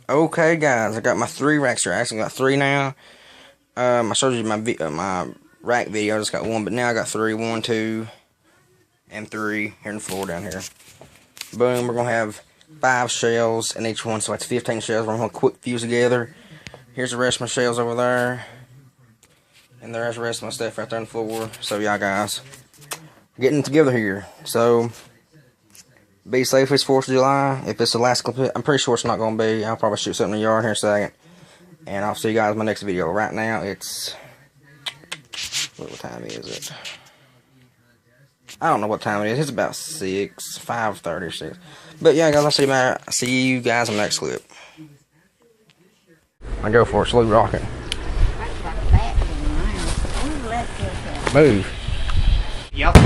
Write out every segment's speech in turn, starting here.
Okay, guys, I got my 3 racks here. I actually got 3 now. I showed you my rack video. I just got 1, but now I got 3. 1, 2, and 3 here in the floor down here. Boom, we're gonna have 5 shells in each one, so that's 15 shells. We're gonna quick fuse together. Here's the rest of my shells over there, and there's the rest of my stuff right there on the floor. So yeah, guys, getting together here. So be safe. It's 4th of July. If it's the last clip, I'm pretty sure it's not gonna be. I'll probably shoot something in the yard here in a second, and I'll see you guys in my next video. Right now, it's what time is it? I don't know what time it is. It's about 5:30 or 6. But yeah, guys, I'll see you guys in the next clip. I go for it. Slow rocket. Move. Yep.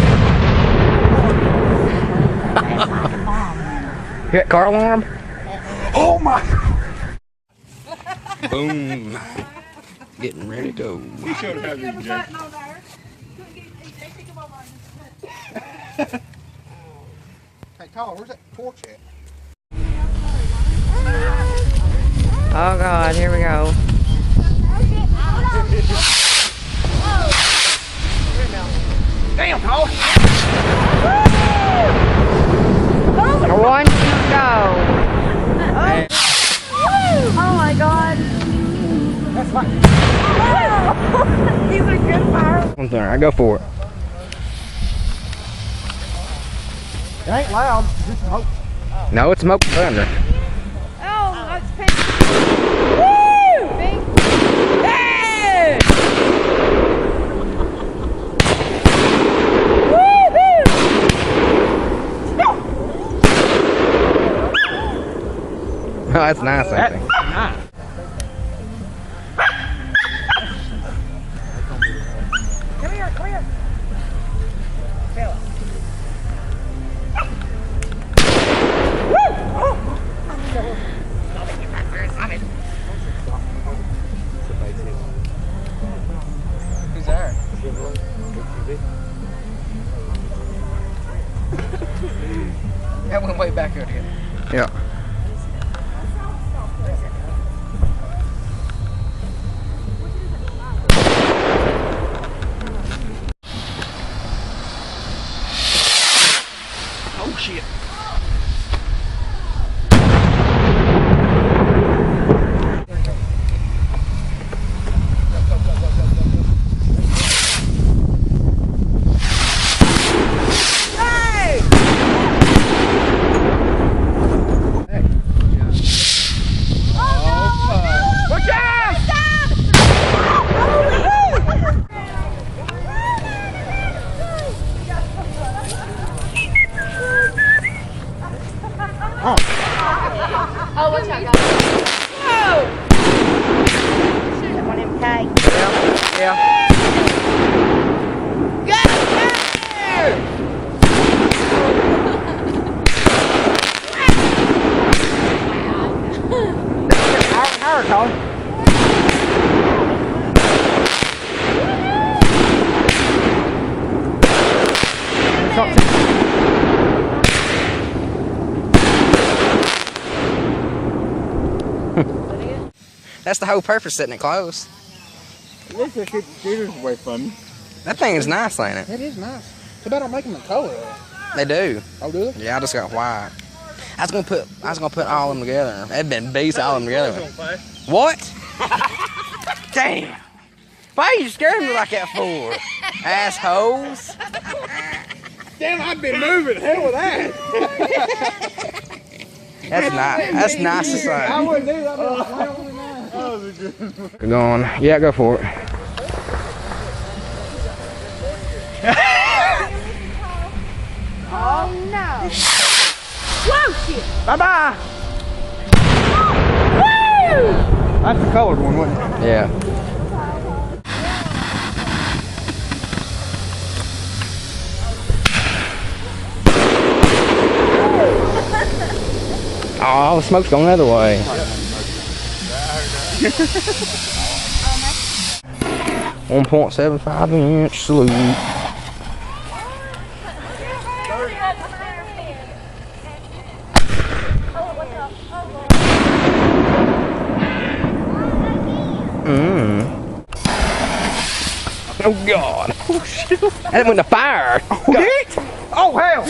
Hit car alarm. Oh my! Boom. Getting ready to go. You should have had me, Jack. Hey, Tyler, where's that porch at? Oh God, here we go. Damn, Tyler! 1, 2, go. Oh my God. That's fine. These are good fire. I'm sorry, I go for it. It ain't loud, just smoke. No, it's smoke thunder. Oh, that's pink. Woo! Pink. Hey! Woo-hoo! Oh, that's nice, I think. Nice. Come here, come here. Feel it. Who's there? That went way back here again. Yeah. Oh shit. Oh, watch out, guys. Whoa! Should have one of them cakes. Yeah. Go! Higher, Tyler. That's the whole purpose, setting it close. At least they keep the shooters away from you. That thing is nice, ain't it? It is nice. It's about on making the color. They do. Oh, do they? Yeah, I just got white. I was gonna put all of them together. It'd been beast all of them together. What? Damn! Why are you scaring me like that for? Assholes! Damn, I've been moving. Hell with that. That's nice. That's nice to say. I wouldn't do that. That was a good one. We're going. Yeah, go for it. Oh no! Whoa, shit! Bye bye. Woo! That's the colored one, wasn't it? Yeah. Oh, the smoke's going the other way. 1.75 inch salute. Oh God! Oh shit! That went to fire. Oh, did it? Oh hell!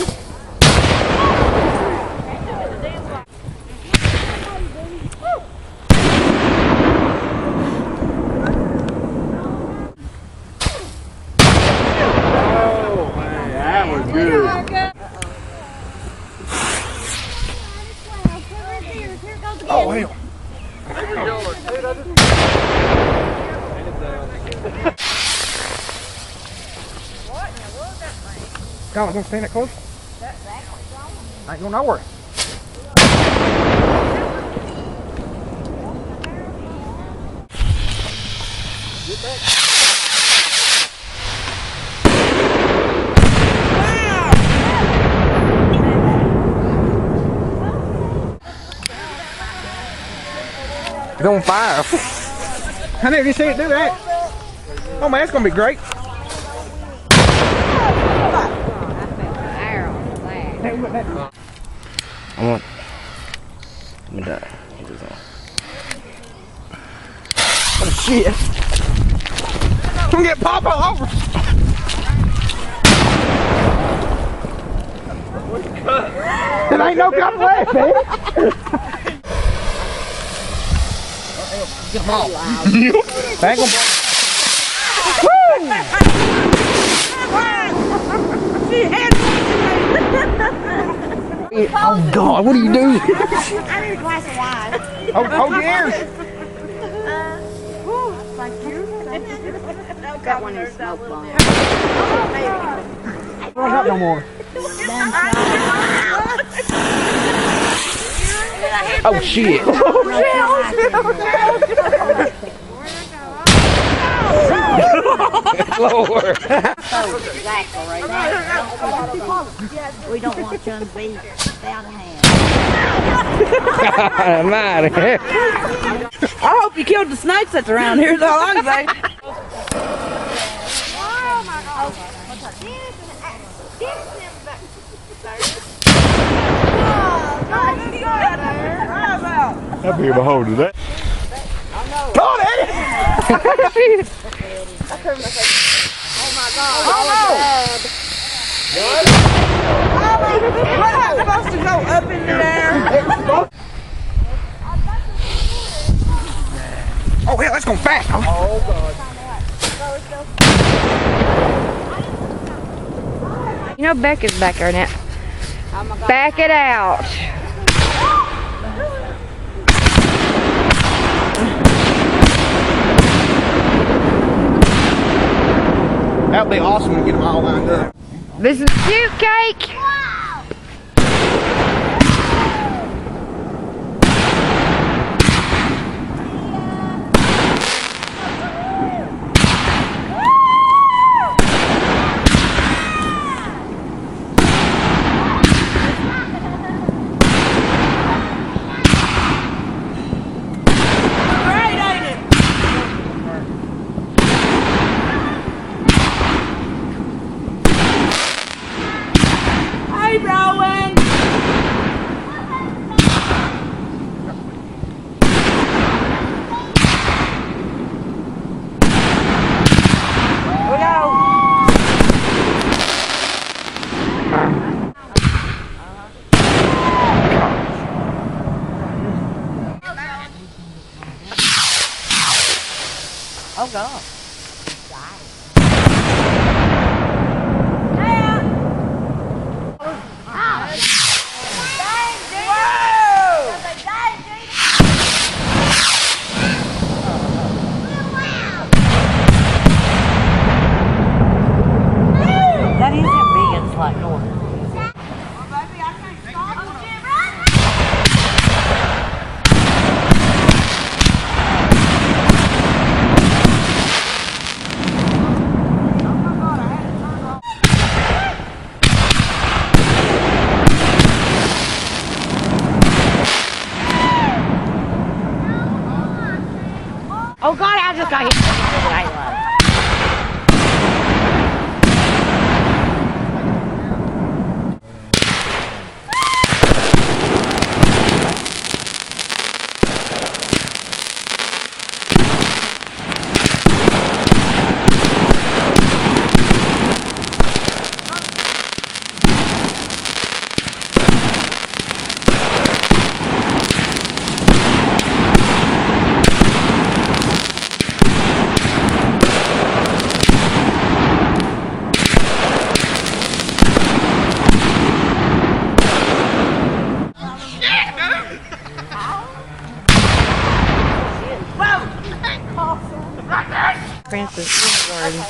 Oh man, that was good. Oh hell! God, I'm gonna stand that close. I ain't going nowhere. It's on fire. I never seen it do that. Oh man, it's gonna be great. I want. Let me die. Get this on. Oh shit! I'm gonna get popped all over. It ain't no gun left, man. Come on. Ain't gonna... Oh God! What are you doing? I need a glass of wine. Hold your ears. Thank you. Got one in smoke bomb. Don't got no more. Oh shit! Lord! Exactly right there. We don't want you to be out of hand. Man. I hope you killed the snakes that's around here, is all I can say. That'd be a beholder, that. Caught it! We're not supposed to go up in the air. Oh hell, that's gonna fat. Oh God. You know Becca's back there now. Back it out. That'd be awesome to get them all lined up. This is cute cake. Great, ain't it? Hey, Rowan. We go. Oh God. That isn't big, it's like north. Oh God, I just got hit with a halo. Francis Garden.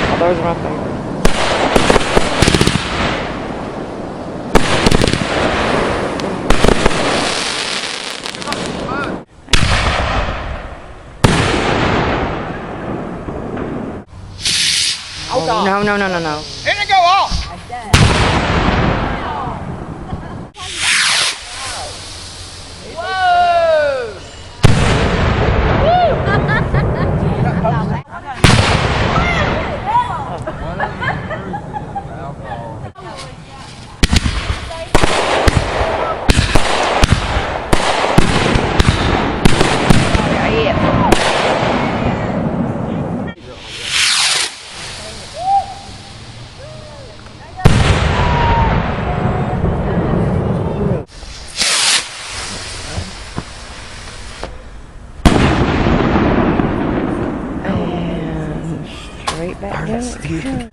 Oh, those are my favorite. Oh, no, no, no, no, no. It didn't go off. And straight back down.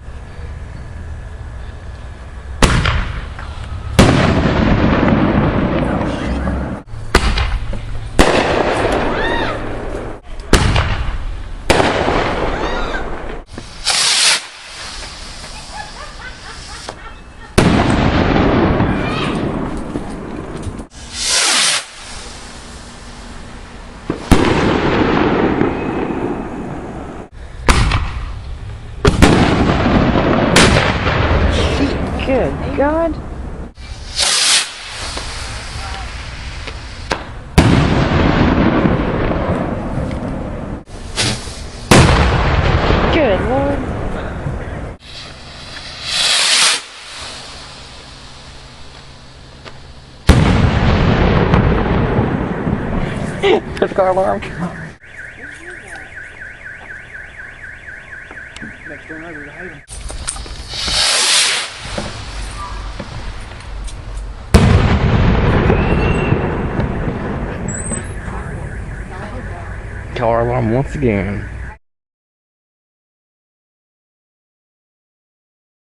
Good God. Good Lord. There's a car alarm. Next door neighbors, I hate them. Car alarm once again.